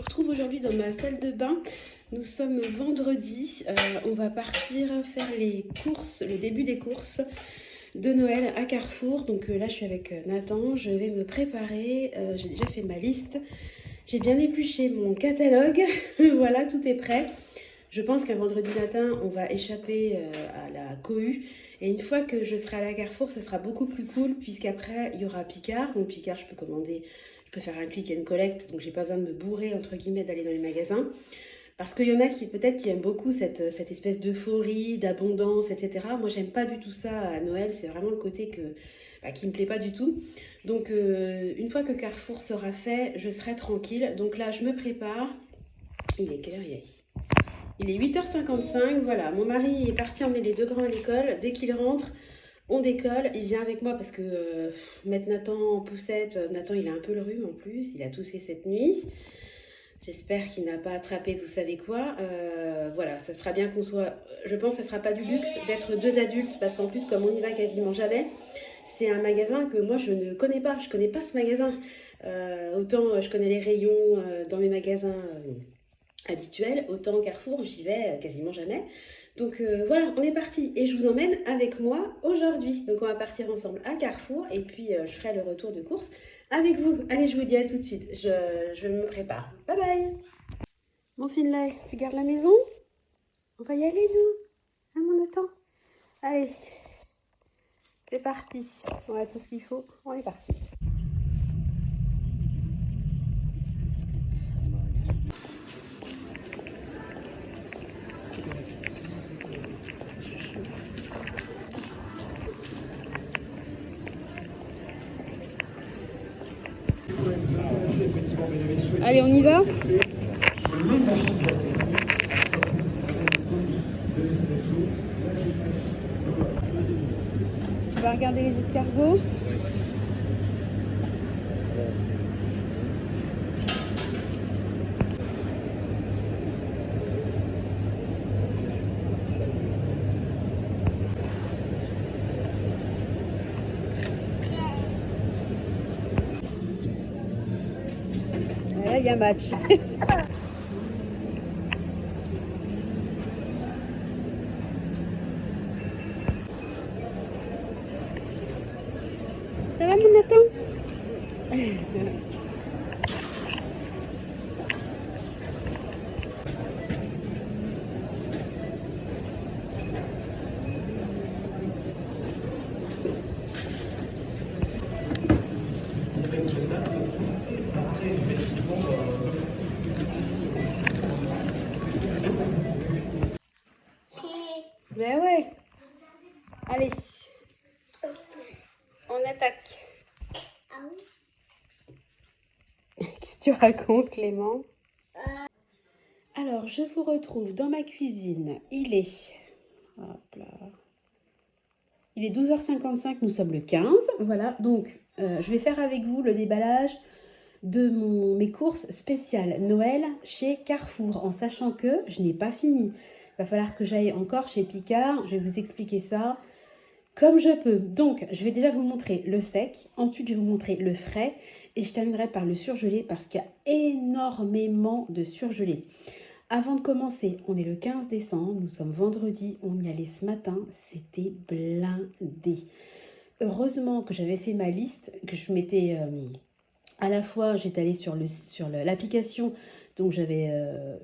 retrouve aujourd'hui dans ma salle de bain. Nous sommes vendredi. On va partir faire les courses, le début des courses de Noël à Carrefour. Donc là, je suis avec Nathan. Je vais me préparer. J'ai déjà fait ma liste. J'ai bien épluché mon catalogue. Voilà, tout est prêt. Je pense qu'un vendredi matin, on va échapper à la cohue. Et une fois que je serai à la Carrefour, ça sera beaucoup plus cool, puisqu'après, il y aura Picard. Donc Picard, je peux commander, je peux faire un click and collect, donc j'ai pas besoin de me bourrer, entre guillemets, d'aller dans les magasins. Parce qu'il y en a qui, peut-être, qui aiment beaucoup cette espèce d'euphorie, d'abondance, etc. Moi, j'aime pas du tout ça à Noël. C'est vraiment le côté qui me plaît pas du tout. Donc, une fois que Carrefour sera fait, je serai tranquille. Donc là, je me prépare. Il est quelle heure il est 8h55, voilà. Mon mari est parti emmener les deux grands à l'école. Dès qu'il rentre, on décolle. Il vient avec moi parce que mettre Nathan en poussette, Nathan il a un peu le rhume en plus, il a toussé cette nuit. J'espère qu'il n'a pas attrapé vous savez quoi. Voilà, ça sera bien qu'on soit... Je pense que ça ne sera pas du luxe d'être deux adultes parce qu'en plus comme on y va quasiment jamais, c'est un magasin que moi je ne connais pas. Je ne connais pas ce magasin. Autant je connais les rayons dans mes magasins habituel, autant Carrefour, j'y vais quasiment jamais. Donc voilà, on est parti et je vous emmène avec moi aujourd'hui. Donc on va partir ensemble à Carrefour et puis je ferai le retour de course avec vous. Allez, je vous dis à tout de suite, je me prépare. Bye bye. Mon Finlay, tu gardes la maison? On va y aller nous? Hein mon Nathan? Allez, c'est parti. On a tout ce qu'il faut, on est parti. Allez, on y va? On va regarder les escargots. Là, il y a match. Ça va mon Nathan? Ben ouais. Allez. On attaque. Qu'est-ce que tu racontes, Clément? Alors, je vous retrouve dans ma cuisine. Hop là. Il est 12h55, nous sommes le 15. Voilà, donc je vais faire avec vous le déballage de mes courses spéciales Noël chez Carrefour, en sachant que je n'ai pas fini. Il va falloir que j'aille encore chez Picard, je vais vous expliquer ça comme je peux. Donc, je vais déjà vous montrer le sec, ensuite je vais vous montrer le frais, et je terminerai par le surgelé parce qu'il y a énormément de surgelé. Avant de commencer, on est le 15 décembre, nous sommes vendredi, on y allait ce matin, c'était blindé. Heureusement que j'avais fait ma liste, que je m'étais... à la fois, j'étais allée sur l'application, donc j'avais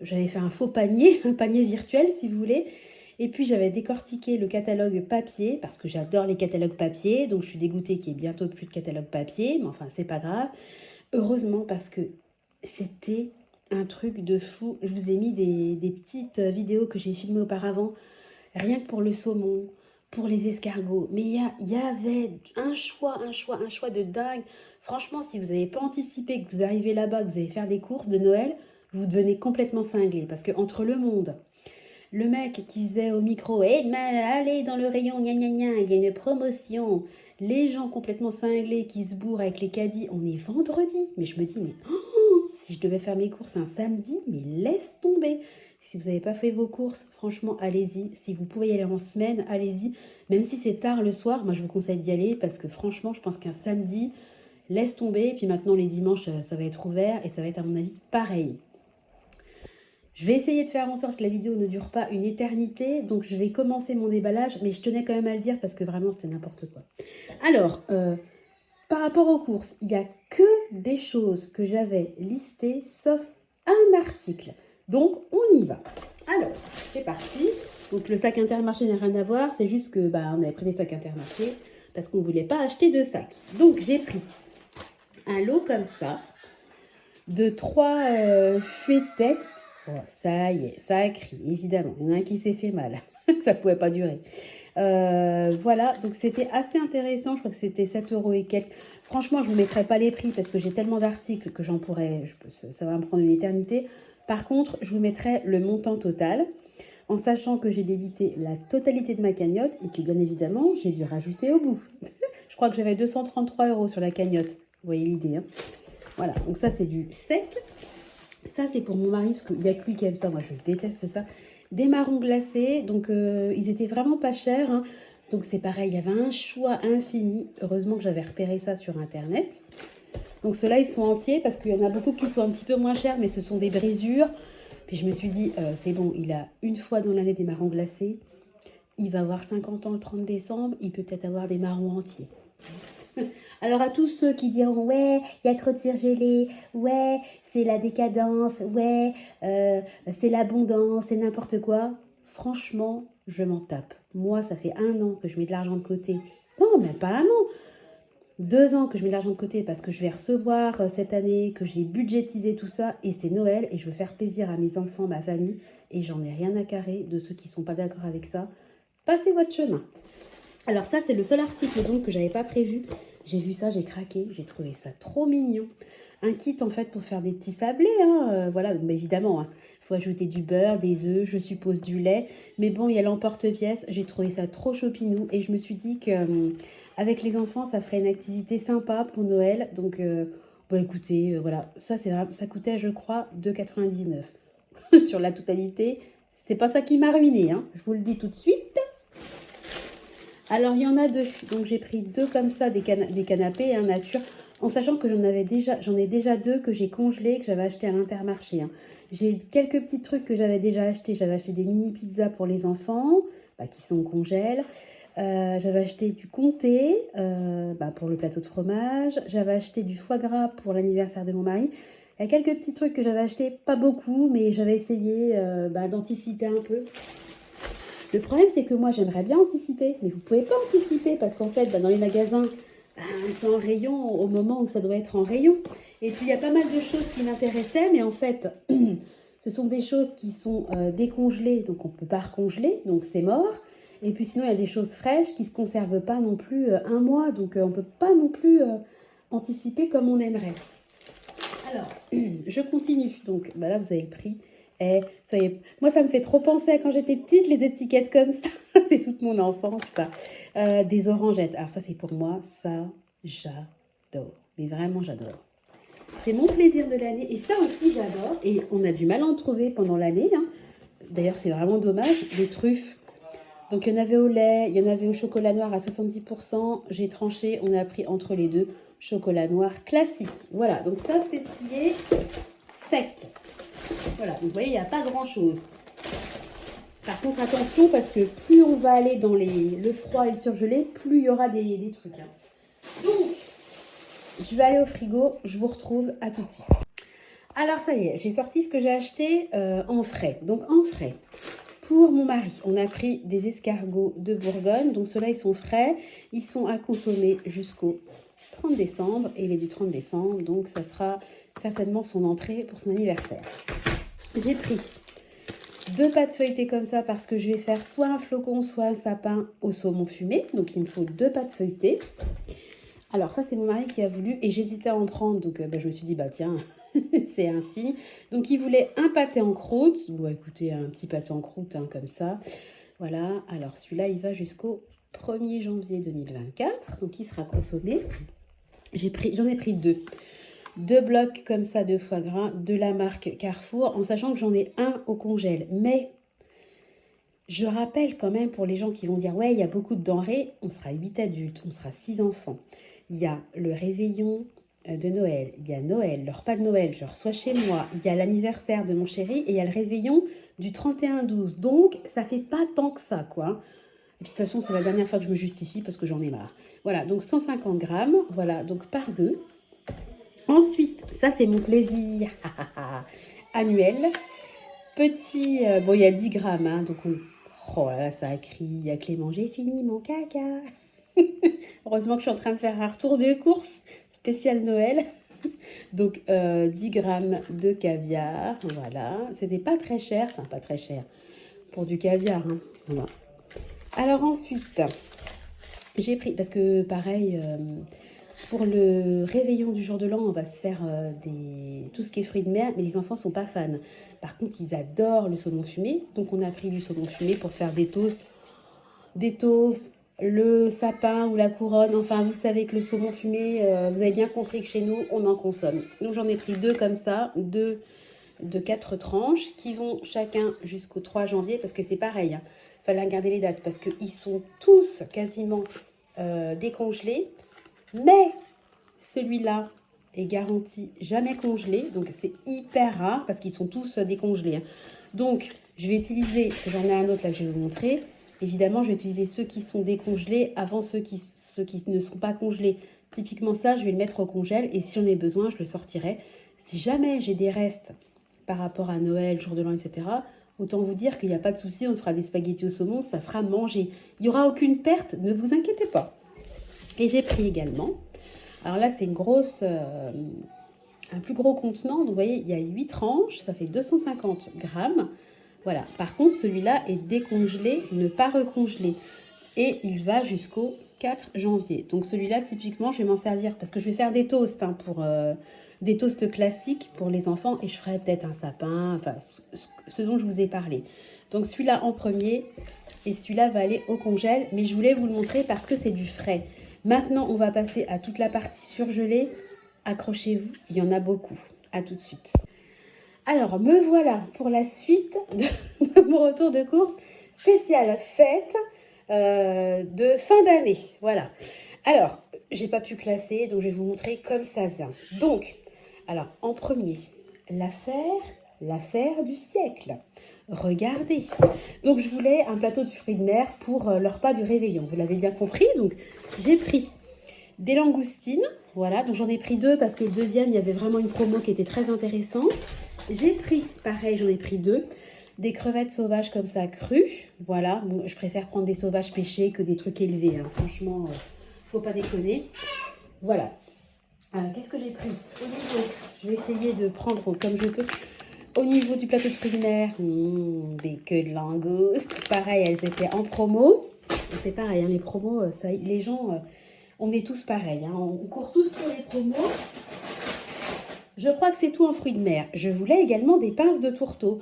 fait un faux panier, un panier virtuel si vous voulez. Et puis j'avais décortiqué le catalogue papier, parce que j'adore les catalogues papier, donc je suis dégoûtée qu'il n'y ait bientôt plus de catalogue papier, mais enfin c'est pas grave. Heureusement parce que c'était un truc de fou. Je vous ai mis des petites vidéos que j'ai filmées auparavant, rien que pour le saumon, pour les escargots. Mais il y avait un choix de dingue. Franchement, si vous n'avez pas anticipé que vous arrivez là-bas, que vous allez faire des courses de Noël, vous devenez complètement cinglé. Parce que entre le monde, le mec qui faisait au micro, allez dans le rayon, gna gna gna, il y a une promotion. Les gens complètement cinglés qui se bourrent avec les caddies, on est vendredi. Mais je me dis, mais si je devais faire mes courses un samedi, mais laisse tomber. Si vous n'avez pas fait vos courses, franchement, allez-y. Si vous pouvez y aller en semaine, allez-y. Même si c'est tard le soir, moi je vous conseille d'y aller parce que franchement, je pense qu'un samedi, laisse tomber. Et puis maintenant, les dimanches, ça va être ouvert et ça va être à mon avis pareil. Je vais essayer de faire en sorte que la vidéo ne dure pas une éternité. Donc, je vais commencer mon déballage. Mais je tenais quand même à le dire parce que vraiment, c'était n'importe quoi. Alors, par rapport aux courses, il n'y a que des choses que j'avais listées, sauf un article. Donc, on y va. Alors, c'est parti. Donc, le sac Intermarché n'a rien à voir. C'est juste que on avait pris des sacs Intermarché parce qu'on ne voulait pas acheter de sacs. Donc, j'ai pris un lot comme ça de 3 feuillettes. Oh, ça y est, ça a crié, évidemment. Il y en a un qui s'est fait mal. Ça ne pouvait pas durer. Voilà, donc c'était assez intéressant. Je crois que c'était 7 € et quelques. Franchement, je ne vous mettrai pas les prix parce que j'ai tellement d'articles que j'en pourrais. Ça va me prendre une éternité. Par contre, je vous mettrai le montant total en sachant que j'ai débité la totalité de ma cagnotte et que bien évidemment, j'ai dû rajouter au bout. Je crois que j'avais 233 € sur la cagnotte. Vous voyez l'idée, hein. Voilà, donc ça c'est du sec. Ça c'est pour mon mari parce qu'il n'y a que lui qui aime ça. Moi je déteste ça. Des marrons glacés, donc ils étaient vraiment pas chers, hein. Donc c'est pareil, il y avait un choix infini. Heureusement que j'avais repéré ça sur internet. Donc ceux-là ils sont entiers parce qu'il y en a beaucoup qui sont un petit peu moins chers, mais ce sont des brisures. Puis je me suis dit, c'est bon, il a une fois dans l'année des marrons glacés. Il va avoir 50 ans le 30 décembre, il peut peut-être avoir des marrons entiers. Alors à tous ceux qui diront ouais, il y a trop de surgelés, ouais, c'est la décadence, ouais, c'est l'abondance, c'est n'importe quoi. Franchement, je m'en tape. Moi, ça fait 1 an que je mets de l'argent de côté. Non, même pas 1 an. 2 ans que je mets de l'argent de côté parce que je vais recevoir cette année, que j'ai budgétisé tout ça et c'est Noël et je veux faire plaisir à mes enfants, ma famille et j'en ai rien à carrer de ceux qui ne sont pas d'accord avec ça. Passez votre chemin. Alors ça, c'est le seul article donc que j'avais pas prévu. J'ai vu ça, j'ai craqué, j'ai trouvé ça trop mignon. Un kit en fait pour faire des petits sablés, hein. Voilà, donc évidemment, il faut ajouter du beurre, des œufs, je suppose du lait. Mais bon, il y a l'emporte-pièce, j'ai trouvé ça trop chopinou et je me suis dit que avec les enfants, ça ferait une activité sympa pour Noël. Donc, bon écoutez, voilà, ça coûtait je crois 2,99 sur la totalité. C'est pas ça qui m'a ruiné, hein. Je vous le dis tout de suite. Alors, il y en a 2. Donc, j'ai pris 2 comme ça, des canapés, hein, nature. En sachant que j'en ai déjà 2 que j'ai congelés, que j'avais acheté à l'Intermarché, hein. J'ai quelques petits trucs que j'avais déjà achetés. J'avais acheté des mini pizzas pour les enfants, qui sont congèles. J'avais acheté du comté pour le plateau de fromage. J'avais acheté du foie gras pour l'anniversaire de mon mari. Il y a quelques petits trucs que j'avais achetés, pas beaucoup, mais j'avais essayé d'anticiper un peu. Le problème, c'est que moi, j'aimerais bien anticiper, mais vous ne pouvez pas anticiper parce qu'en fait, dans les magasins, c'est en rayon au moment où ça doit être en rayon. Et puis, il y a pas mal de choses qui m'intéressaient, mais en fait, ce sont des choses qui sont décongelées, donc on ne peut pas recongeler, donc c'est mort. Et puis sinon, il y a des choses fraîches qui ne se conservent pas non plus 1 mois, donc on ne peut pas non plus anticiper comme on aimerait. Alors, je continue. Donc là, vous avez le prix. Et ça y est, moi ça me fait trop penser à quand j'étais petite, les étiquettes comme ça. C'est toute mon enfance, ça. Des orangettes. Alors ça c'est pour moi, ça j'adore. Mais vraiment j'adore. C'est mon plaisir de l'année. Et ça aussi j'adore. Et on a du mal à en trouver pendant l'année, hein. D'ailleurs c'est vraiment dommage. Les truffes. Donc il y en avait au lait, il y en avait au chocolat noir à 70%. J'ai tranché, on a pris entre les deux chocolat noir classique. Voilà, donc ça c'est ce qui est sec. Voilà, donc vous voyez, il n'y a pas grand-chose. Par contre, attention, parce que plus on va aller dans le froid et le surgelé, plus il y aura des trucs, hein. Donc, je vais aller au frigo, je vous retrouve à tout de suite. Alors, ça y est, j'ai sorti ce que j'ai acheté en frais. Donc, en frais, pour mon mari, on a pris des escargots de Bourgogne. Donc, ceux-là, ils sont frais. Ils sont à consommer jusqu'au 30 décembre. Et il est du 30 décembre, donc ça sera certainement son entrée pour son anniversaire. J'ai pris 2 pâtes feuilletées comme ça parce que je vais faire soit un flocon, soit un sapin au saumon fumé. Donc, il me faut 2 pâtes feuilletées. Alors, ça, c'est mon mari qui a voulu et j'hésitais à en prendre. Donc, je me suis dit, tiens, c'est un signe. Donc, il voulait un pâté en croûte. Bon, écoutez, un petit pâté en croûte, hein, comme ça. Voilà. Alors, celui-là, il va jusqu'au 1er janvier 2024. Donc, il sera consommé. J'en ai pris 2. 2 blocs comme ça de foie gras de la marque Carrefour, en sachant que j'en ai un au congèle. Mais je rappelle quand même pour les gens qui vont dire « Ouais, il y a beaucoup de denrées », on sera 8 adultes, on sera 6 enfants. Il y a le réveillon, de Noël, il y a Noël, le repas de Noël, je reçois chez moi, il y a l'anniversaire de mon chéri et il y a le réveillon du 31-12. Donc, ça fait pas tant que ça, quoi. Et puis, de toute façon, c'est la dernière fois que je me justifie parce que j'en ai marre. Voilà, donc 150 grammes, voilà, donc par 2. Ensuite, ça, c'est mon plaisir annuel. Petit, bon, il y a 10 grammes, hein, donc oh là là, ça a crié, il y a Clément, j'ai fini mon caca. Heureusement que je suis en train de faire un retour de course spécial Noël. Donc 10 grammes de caviar, voilà. C'était pas très cher, enfin pas très cher pour du caviar. Hein. Voilà. Alors ensuite, j'ai pris, parce que pareil, pour le réveillon du jour de l'an, on va se faire tout ce qui est fruits de mer, mais les enfants sont pas fans. Par contre, ils adorent le saumon fumé, donc on a pris du saumon fumé pour faire des toasts, le sapin ou la couronne, enfin vous savez que le saumon fumé, vous avez bien compris que chez nous, on en consomme. Donc j'en ai pris 2 comme ça, 2 de 4 tranches qui vont chacun jusqu'au 3 janvier, parce que c'est pareil, hein, fallait regarder les dates, parce qu'ils sont tous quasiment décongelés, mais celui-là est garanti jamais congelé, donc c'est hyper rare, parce qu'ils sont tous décongelés. Hein. Donc je vais utiliser, j'en ai un autre là que je vais vous montrer. Évidemment, je vais utiliser ceux qui sont décongelés avant ceux qui ne sont pas congelés. Typiquement ça, je vais le mettre au congèle et si j'en ai besoin, je le sortirai. Si jamais j'ai des restes par rapport à Noël, jour de l'an, etc., autant vous dire qu'il n'y a pas de souci, on se fera des spaghettis au saumon, ça sera mangé. Il n'y aura aucune perte, ne vous inquiétez pas. Et j'ai pris également, alors là c'est une grosse, un plus gros contenant, donc vous voyez, il y a 8 tranches, ça fait 250 grammes. Voilà, par contre, celui-là est décongelé, ne pas recongelé. Et il va jusqu'au 4 janvier. Donc celui-là, typiquement, je vais m'en servir parce que je vais faire des toasts, hein, des toasts classiques pour les enfants. Et je ferai peut-être un sapin, enfin, ce dont je vous ai parlé. Donc celui-là en premier et celui-là va aller au congèle. Mais je voulais vous le montrer parce que c'est du frais. Maintenant, on va passer à toute la partie surgelée. Accrochez-vous, il y en a beaucoup. À tout de suite. Alors, me voilà pour la suite de mon retour de course spéciale fête de fin d'année. Voilà. Alors, j'ai pas pu classer, donc je vais vous montrer comme ça vient. Donc, alors, en premier, l'affaire du siècle. Regardez. Donc, je voulais un plateau de fruits de mer pour le repas du réveillon. Vous l'avez bien compris. Donc, j'ai pris des langoustines. Voilà, donc j'en ai pris 2 parce que le deuxième, il y avait vraiment une promo qui était très intéressante. J'ai pris, pareil, j'en ai pris 2, des crevettes sauvages comme ça crues. Voilà, bon, je préfère prendre des sauvages pêchés que des trucs élevés. Hein. Franchement, faut pas déconner. Voilà. Qu'est-ce que j'ai pris au niveau, je vais essayer de prendre comme je peux. Au niveau du plateau de fruits de mer, des queues de langoustes. Pareil, elles étaient en promo. C'est pareil, hein, les promos, ça, les gens, on est tous pareils. Hein, on court tous sur les promos. Je crois que c'est tout en fruits de mer. Je voulais également des pinces de tourteau.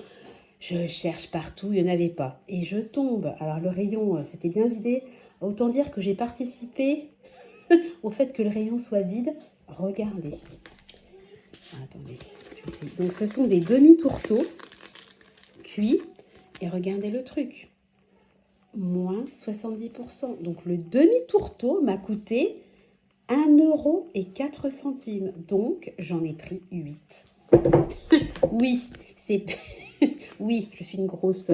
Je cherche partout, il n'y en avait pas. Et je tombe. Alors le rayon, c'était bien vidé. Autant dire que j'ai participé au fait que le rayon soit vide. Regardez. Attendez. Donc ce sont des demi-tourteaux cuits. Et regardez le truc. Moins 70%. Donc le demi-tourteau m'a coûté 1,04 €. Donc, j'en ai pris 8. Oui, c'est... oui, je suis une grosse,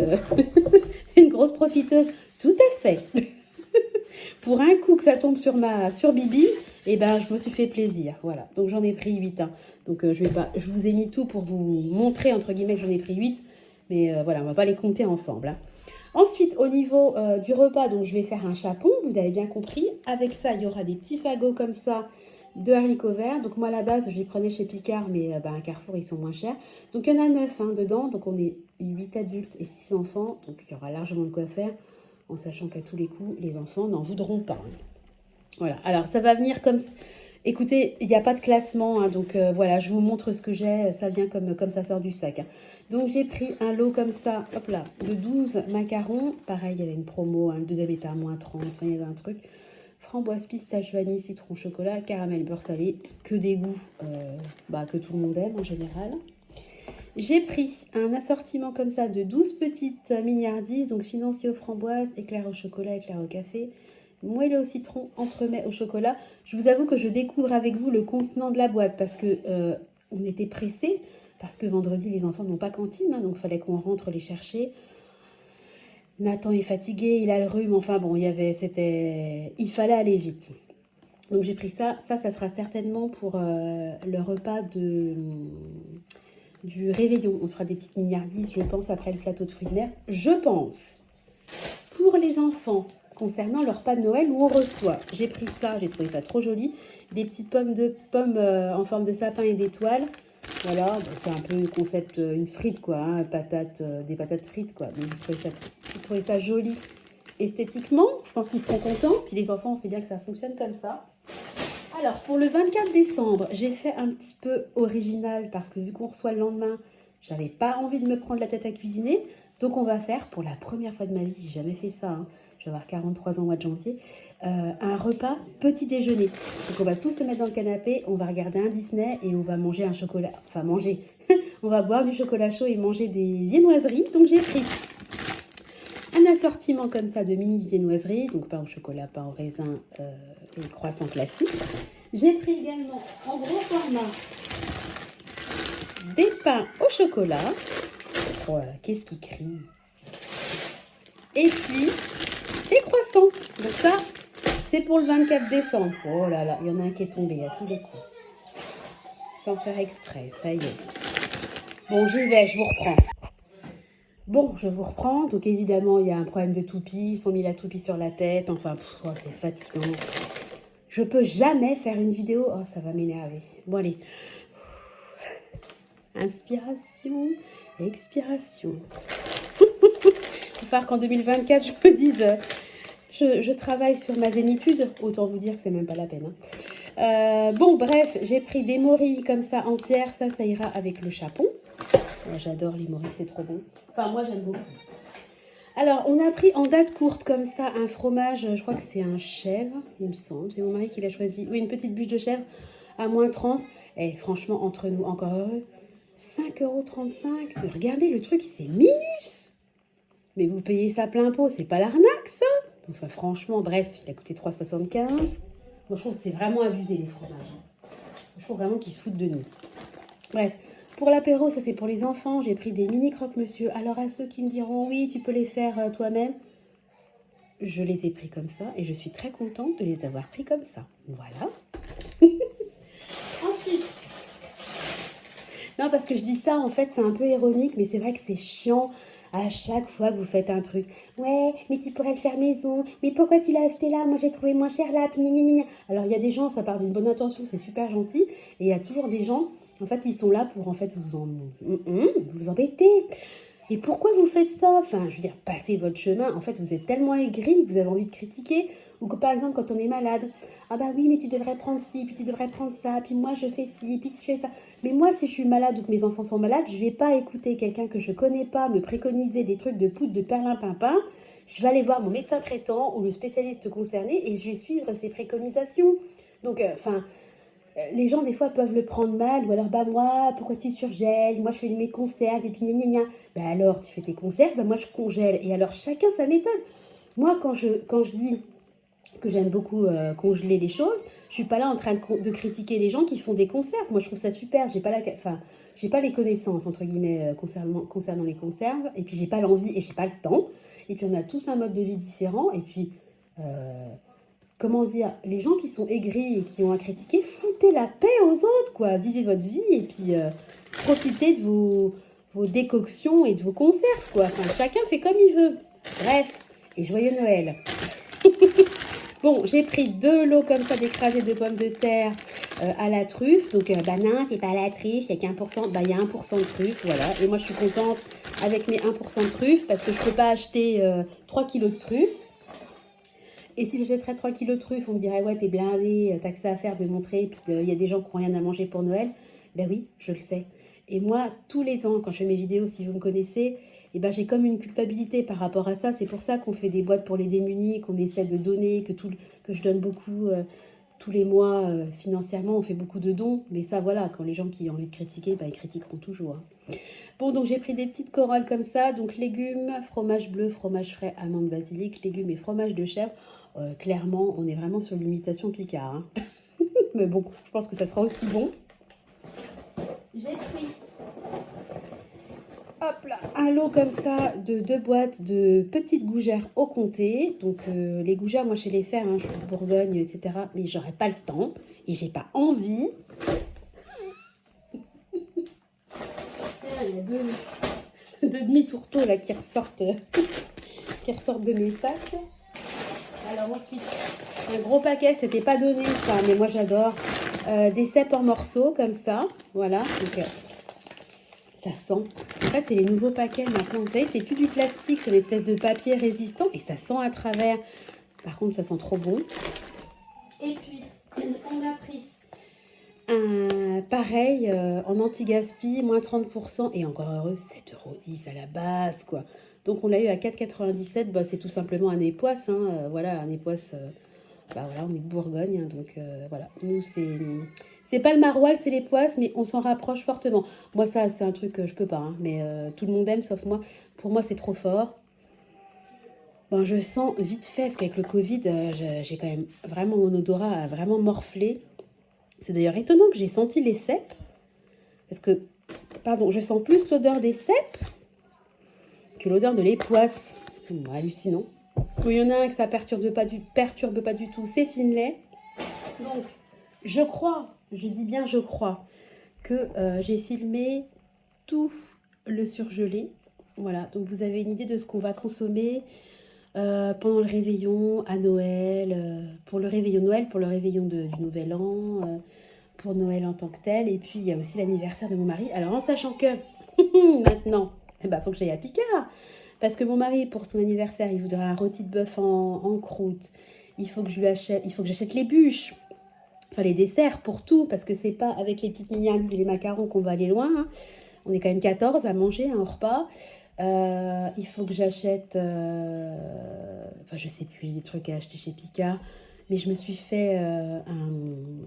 une grosse profiteuse. Tout à fait. Pour un coup que ça tombe sur Bibi, eh ben, je me suis fait plaisir. Voilà, donc j'en ai pris 8. Hein. Donc, je vous ai mis tout pour vous montrer, entre guillemets, que j'en ai pris 8. Mais voilà, on ne va pas les compter ensemble. Hein. Ensuite, au niveau du repas, donc je vais faire un chapon, vous avez bien compris. Avec ça, il y aura des petits fagots comme ça de haricots verts. Donc moi, à la base, je les prenais chez Picard, mais à Carrefour, ils sont moins chers. Donc il y en a 9 hein, dedans. Donc on est 8 adultes et 6 enfants. Donc il y aura largement de quoi faire, en sachant qu'à tous les coups, les enfants n'en voudront pas. Voilà, alors ça va venir comme... Écoutez, il n'y a pas de classement, hein, donc voilà, je vous montre ce que j'ai, ça vient comme ça sort du sac. Hein. Donc j'ai pris un lot comme ça, hop là, de 12 macarons. Pareil, il y avait une promo, hein, le deuxième était à moins 30, enfin, il y avait un truc. Framboise, pistache, vanille, citron, chocolat, caramel, beurre salé, que des goûts que tout le monde aime en général. J'ai pris un assortiment comme ça de 12 petites mignardises, donc financier aux framboises, éclair au chocolat, éclair au café, moelleux au citron, entremets au chocolat. Je vous avoue que je découvre avec vous le contenant de la boîte parce que on était pressés, parce que vendredi les enfants n'ont pas cantine, hein, donc il fallait qu'on rentre les chercher. Nathan est fatigué, il a le rhume, enfin bon, il fallait aller vite. Donc j'ai pris ça. Ça sera certainement pour le repas du réveillon. On se fera des petites mignardises, je pense, après le plateau de fruits de mer. Je pense. Pour les enfants, concernant leur repas de Noël où on reçoit, j'ai pris ça, j'ai trouvé ça trop joli. Des petites pommes en forme de sapin et d'étoiles. Voilà, bon, c'est un peu le concept, une frite quoi, hein, des patates frites quoi. Donc j'ai trouvé ça joli esthétiquement. Je pense qu'ils seront contents. Puis les enfants, on sait bien que ça fonctionne comme ça. Alors, pour le 24 décembre, j'ai fait un petit peu original parce que vu qu'on reçoit le lendemain, j'avais pas envie de me prendre la tête à cuisiner. Donc, on va faire, pour la première fois de ma vie, j'ai jamais fait ça, hein, je vais avoir 43 ans au mois de janvier, un repas petit déjeuner. Donc, on va tous se mettre dans le canapé, on va regarder un Disney et on va manger un chocolat. Enfin, manger. On va boire du chocolat chaud et manger des viennoiseries. Donc, j'ai pris un assortiment comme ça de mini viennoiseries, donc pain au chocolat, pain au raisin et croissant classique. J'ai pris également en gros format des pains au chocolat. Oh là, qu'est-ce qui crie? Et puis des croissants. Donc ça, c'est pour le 24 décembre. Oh là là, il y en a un qui est tombé à tous les coups. Sans faire exprès, ça y est. Bon, j'y vais, je vous reprends. Bon, je vous reprends. Donc évidemment, il y a un problème de toupie. Ils ont mis la toupie sur la tête. Enfin, oh, c'est fatigant. Je peux jamais faire une vidéo. Oh, ça va m'énerver. Bon, allez. Inspiration, expiration. Il va falloir qu'en 2024, je me dise, je travaille sur ma zénitude. Autant vous dire que c'est même pas la peine. Hein. Bon, bref, j'ai pris des morilles comme ça entières. Ça ira avec le chapon. J'adore les morilles, c'est trop bon. Enfin, moi, j'aime beaucoup. Alors, on a pris en date courte comme ça un fromage, je crois que c'est un chèvre, il me semble. C'est mon mari qui l'a choisi. Oui, une petite bûche de chèvre à moins 30. Et franchement, entre nous, encore heureux. 5,35 €. Mais regardez, le truc, c'est minus. Mais vous payez ça plein pot, c'est pas l'arnaque, ça. Enfin, franchement, bref, il a coûté 3,75 €. Moi, je trouve que c'est vraiment abusé, les fromages. Je trouve vraiment qu'ils se foutent de nous. Bref, pour l'apéro, ça c'est pour les enfants. J'ai pris des mini croque-monsieur. Alors, à ceux qui me diront, oui, tu peux les faire toi-même. Je les ai pris comme ça et je suis très contente de les avoir pris comme ça. Voilà. Ensuite, non, parce que je dis ça, en fait, c'est un peu ironique, mais c'est vrai que c'est chiant à chaque fois que vous faites un truc. Ouais, mais tu pourrais le faire maison. Mais pourquoi tu l'as acheté là? Moi, j'ai trouvé moins cher là. Alors, il y a des gens, ça part d'une bonne intention, c'est super gentil. Et il y a toujours des gens, en fait, ils sont là pour, en fait, vous embêter. Et pourquoi vous faites ça? Enfin, je veux dire, passez votre chemin. En fait, vous êtes tellement aigri que vous avez envie de critiquer. Ou que, par exemple, quand on est malade, ah bah oui, mais tu devrais prendre ci, puis tu devrais prendre ça, puis moi je fais ci, puis je fais ça. Mais moi, si je suis malade ou que mes enfants sont malades, je vais pas écouter quelqu'un que je connais pas me préconiser des trucs de poudre de perlimpinpin. Je vais aller voir mon médecin traitant ou le spécialiste concerné et je vais suivre ses préconisations. Donc, les gens, des fois, peuvent le prendre mal, ou alors, bah moi, pourquoi tu surgèles? Moi, je fais mes conserves, et puis gna gna gna. Bah alors, tu fais tes conserves, bah moi, je congèle. Et alors, chacun sa méthode. Moi, quand je dis que j'aime beaucoup congeler les choses, je suis pas là en train de critiquer les gens qui font des conserves. Moi, je trouve ça super. J'ai pas les connaissances, entre guillemets, concernant les conserves, et puis j'ai pas l'envie et j'ai pas le temps. Et puis, on a tous un mode de vie différent, et puis... comment dire, les gens qui sont aigris et qui ont à critiquer, foutez la paix aux autres, quoi. Vivez votre vie et puis profitez de vos décoctions et de vos conserves, quoi. Enfin, chacun fait comme il veut. Bref, et joyeux Noël. Bon, j'ai pris 2 lots comme ça d'écrasés de pommes de terre à la truffe. Donc, bah non, c'est pas à la truffe, il n'y a qu'1%. Bah, il y a 1% de truffe, voilà. Et moi, je suis contente avec mes 1% de truffe parce que je ne peux pas acheter 3 kilos de truffe. Et si j'achèterais 3 kilos de truffes, on me dirait, ouais, t'es blindé, t'as que ça à faire de montrer, puis il y a des gens qui n'ont rien à manger pour Noël. Ben oui, je le sais. Et moi, tous les ans, quand je fais mes vidéos, si vous me connaissez, eh ben, j'ai comme une culpabilité par rapport à ça. C'est pour ça qu'on fait des boîtes pour les démunis, qu'on essaie de donner, que je donne beaucoup. tous les mois, financièrement, on fait beaucoup de dons. Mais ça, voilà, quand les gens qui ont envie de critiquer, bah, ils critiqueront toujours. Hein. Bon, donc j'ai pris des petites corolles comme ça. Donc légumes, fromage bleu, fromage frais, amande, basilic, légumes et fromage de chèvre. Clairement, on est vraiment sur l'imitation Picard. Hein. Mais bon, je pense que ça sera aussi bon. J'ai pris hop là, un lot comme ça de 2 boîtes de petites gougères au comté. Donc les gougères, moi je sais les faire, hein, je suis de Bourgogne, etc. Mais j'aurais pas le temps et j'ai pas envie. Il y a deux demi-tourteaux là qui ressortent de mes sacs. Alors ensuite, un gros paquet, c'était pas donné ça, mais moi j'adore. Des cèpes en morceaux comme ça, voilà. Donc ça sent. En fait, c'est les nouveaux paquets maintenant. Vous savez, c'est plus du plastique, c'est une espèce de papier résistant et ça sent à travers. Par contre, ça sent trop bon. Et puis, on a pris un pareil en anti-gaspi, moins 30%, et encore heureux, 7,10 € à la base, quoi. Donc, on l'a eu à 4,97 €. Bah, c'est tout simplement un époisse, hein. Voilà, un époisse. Bah voilà, on est de Bourgogne, hein, donc voilà. Nous, c'est pas le maroilles, c'est les poisses, mais on s'en rapproche fortement. Moi, ça, c'est un truc que je peux pas, hein, mais tout le monde aime, sauf moi. Pour moi, c'est trop fort. Bon, je sens vite fait, parce qu'avec le Covid, j'ai quand même vraiment, mon odorat a vraiment morflé. C'est d'ailleurs étonnant que j'ai senti les cèpes, parce que, pardon, je sens plus l'odeur des cèpes que l'odeur de l'époisse. Hallucinant. Bon, il y en a un que ça perturbe pas du tout, c'est Finlay. Donc, je crois, je dis bien je crois, que j'ai filmé tout le surgelé. Voilà, donc vous avez une idée de ce qu'on va consommer pendant le réveillon, à Noël, pour le réveillon Noël, pour le réveillon du Nouvel An, pour Noël en tant que tel. Et puis, il y a aussi l'anniversaire de mon mari. Alors, en sachant que, maintenant, il faut que j'aille à Picard. Parce que mon mari, pour son anniversaire, il voudra un rôti de bœuf en croûte. Il faut que j'achète les bûches. Enfin, les desserts pour tout, parce que c'est pas avec les petites mignardises et les macarons qu'on va aller loin. Hein. On est quand même 14 à manger un repas. Il faut que j'achète... Enfin, je sais plus, des trucs à acheter chez Picard. Mais je me suis fait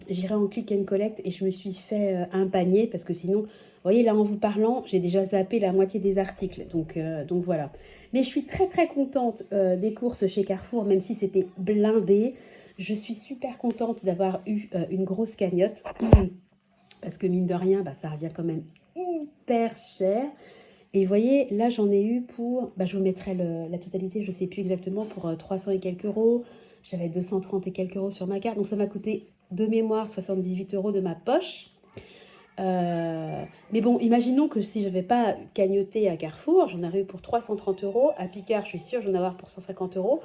j'irai en click and collect et je me suis fait un panier parce que sinon, vous voyez, là en vous parlant, j'ai déjà zappé la moitié des articles. Donc voilà. Mais je suis très très contente des courses chez Carrefour, même si c'était blindé. Je suis super contente d'avoir eu une grosse cagnotte. Parce que mine de rien, bah, ça revient quand même hyper cher. Et vous voyez, là j'en ai eu pour, bah, je vous mettrai la totalité, je ne sais plus exactement, pour 300 et quelques euros. J'avais 230 et quelques euros sur ma carte. Donc ça m'a coûté de mémoire 78 € de ma poche. Mais bon, imaginons que si je n'avais pas cagnoté à Carrefour, j'en aurais eu pour 330 €. À Picard, je suis sûre, j'en avoir pour 150 €.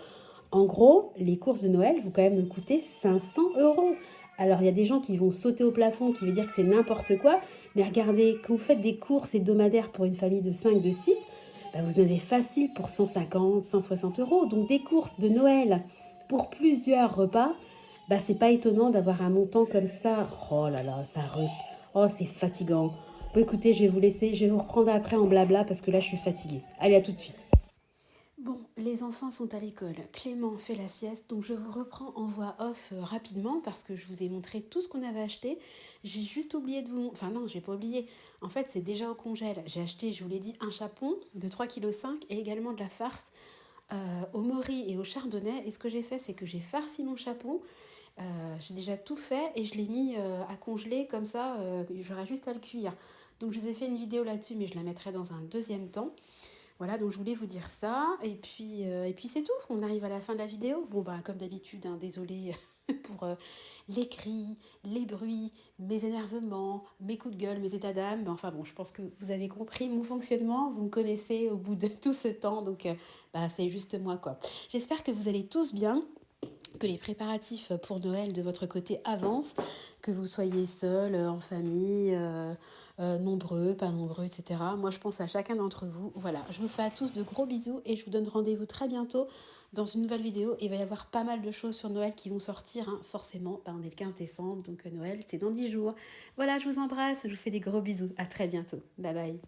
En gros, les courses de Noël vont quand même me coûter 500 €. Alors, il y a des gens qui vont sauter au plafond, qui veut dire que c'est n'importe quoi. Mais regardez, quand vous faites des courses hebdomadaires pour une famille de 5, de 6, bah vous en avez facile pour 150, 160 €. Donc, des courses de Noël pour plusieurs repas, bah, c'est pas étonnant d'avoir un montant comme ça. Oh là là, oh, c'est fatigant. Bon, écoutez, je vais vous laisser, je vais vous reprendre après en blabla parce que là, je suis fatiguée. Allez, à tout de suite. Bon, les enfants sont à l'école. Clément fait la sieste, donc je vous reprends en voix off rapidement parce que je vous ai montré tout ce qu'on avait acheté. J'ai juste oublié de vous... Enfin non, j'ai pas oublié. En fait, c'est déjà au congèle. J'ai acheté, je vous l'ai dit, un chapon de 3,5 kg et également de la farce au mori et au chardonnay. Et ce que j'ai fait, c'est que j'ai farci mon chapon. J'ai déjà tout fait et je l'ai mis à congeler comme ça. J'aurai juste à le cuire. Donc je vous ai fait une vidéo là-dessus, mais je la mettrai dans un deuxième temps. Voilà, donc je voulais vous dire ça, et puis c'est tout, on arrive à la fin de la vidéo. Bon bah comme d'habitude, hein, désolée pour les cris, les bruits, mes énervements, mes coups de gueule, mes états d'âme. Mais enfin bon, je pense que vous avez compris mon fonctionnement, vous me connaissez au bout de tout ce temps, donc bah, c'est juste moi quoi. J'espère que vous allez tous bien, que les préparatifs pour Noël de votre côté avancent, que vous soyez seul, en famille, nombreux, pas nombreux, etc. Moi, je pense à chacun d'entre vous. Voilà, je vous fais à tous de gros bisous et je vous donne rendez-vous très bientôt dans une nouvelle vidéo. Il va y avoir pas mal de choses sur Noël qui vont sortir, hein, forcément. On est le 15 décembre, donc Noël, c'est dans 10 jours. Voilà, je vous embrasse, je vous fais des gros bisous. À très bientôt. Bye bye.